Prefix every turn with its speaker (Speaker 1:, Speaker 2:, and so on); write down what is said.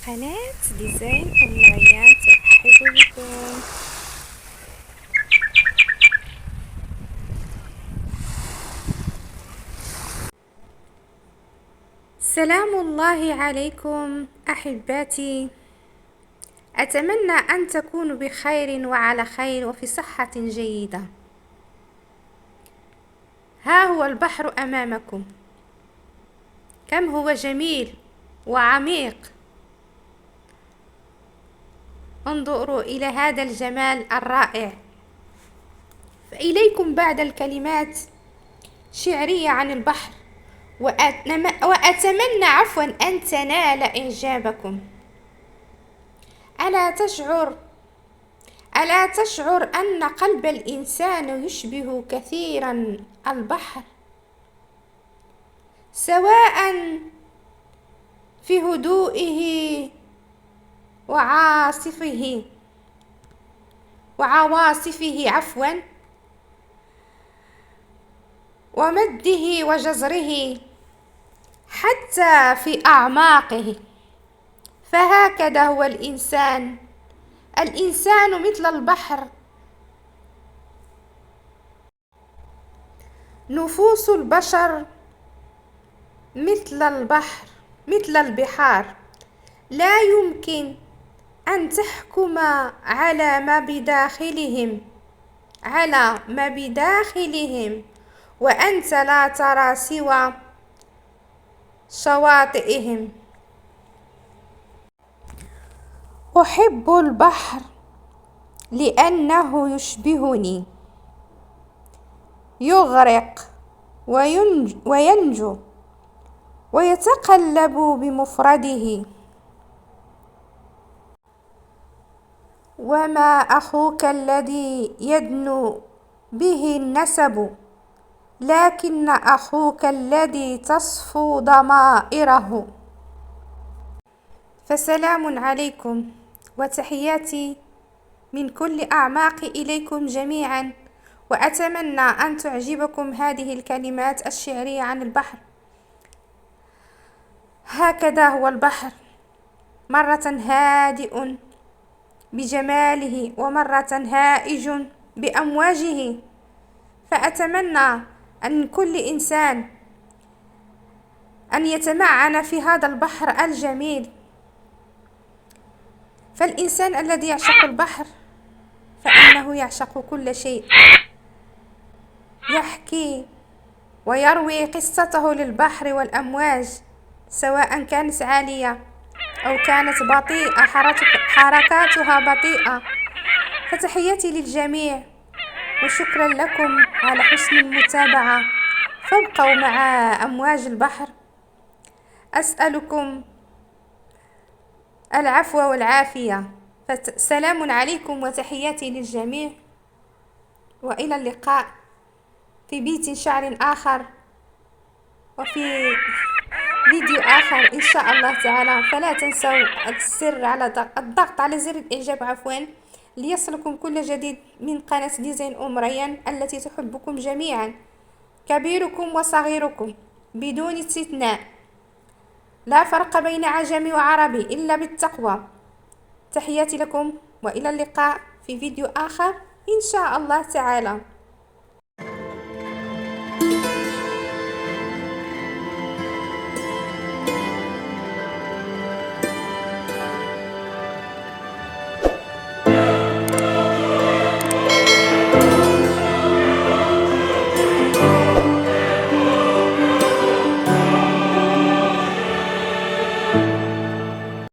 Speaker 1: قناة ديزاين أم ريان. ترحب بكم. سلام الله عليكم أحباتي، أتمنى أن تكونوا بخير وعلى خير وفي صحة جيدة. ها هو البحر أمامكم، كم هو جميل وعميق. انظروا إلى هذا الجمال الرائع. فإليكم بعد الكلمات شعرية عن البحر، وأتمنى أن تنال إعجابكم. ألا تشعر أن قلب الإنسان يشبه كثيرا البحر، سواء في هدوئه وعواصفه ومده وجزره، حتى في أعماقه. فهكذا هو الإنسان مثل البحر. نفوس البشر مثل البحار، لا يمكن أن تحكم على ما بداخلهم وأنت لا ترى سوى شواطئهم. أحب البحر لأنه يشبهني، يغرق وينجو ويتقلب بمفرده. وما أخوك الذي يدنو به النسب، لكن أخوك الذي تصفو ضمائره. فسلام عليكم وتحياتي من كل أعماقي إليكم جميعا، وأتمنى أن تعجبكم هذه الكلمات الشعرية عن البحر. هكذا هو البحر، مرة هادئ بجماله ومرة هائج بأمواجه. فأتمنى أن كل إنسان أن يتمعن في هذا البحر الجميل. فالإنسان الذي يعشق البحر فإنه يعشق كل شيء. يحكي ويروي قصته للبحر والأمواج، سواء كانت عالية أو كانت بطيئة، حركاتها بطيئة. فتحياتي للجميع وشكرا لكم على حسن المتابعة. فابقوا مع أمواج البحر. أسألكم العفو والعافية. فسلام عليكم وتحياتي للجميع، وإلى اللقاء في بيت شعر آخر وفي فيديو آخر إن شاء الله تعالى. فلا تنسوا الضغط على زر الإعجاب ليصلكم كل جديد من قناة ديزاين أم ريان التي تحبكم جميعا، كبيركم وصغيركم بدون استثناء. لا فرق بين عجمي وعربي إلا بالتقوى. تحياتي لكم وإلى اللقاء في فيديو آخر إن شاء الله تعالى.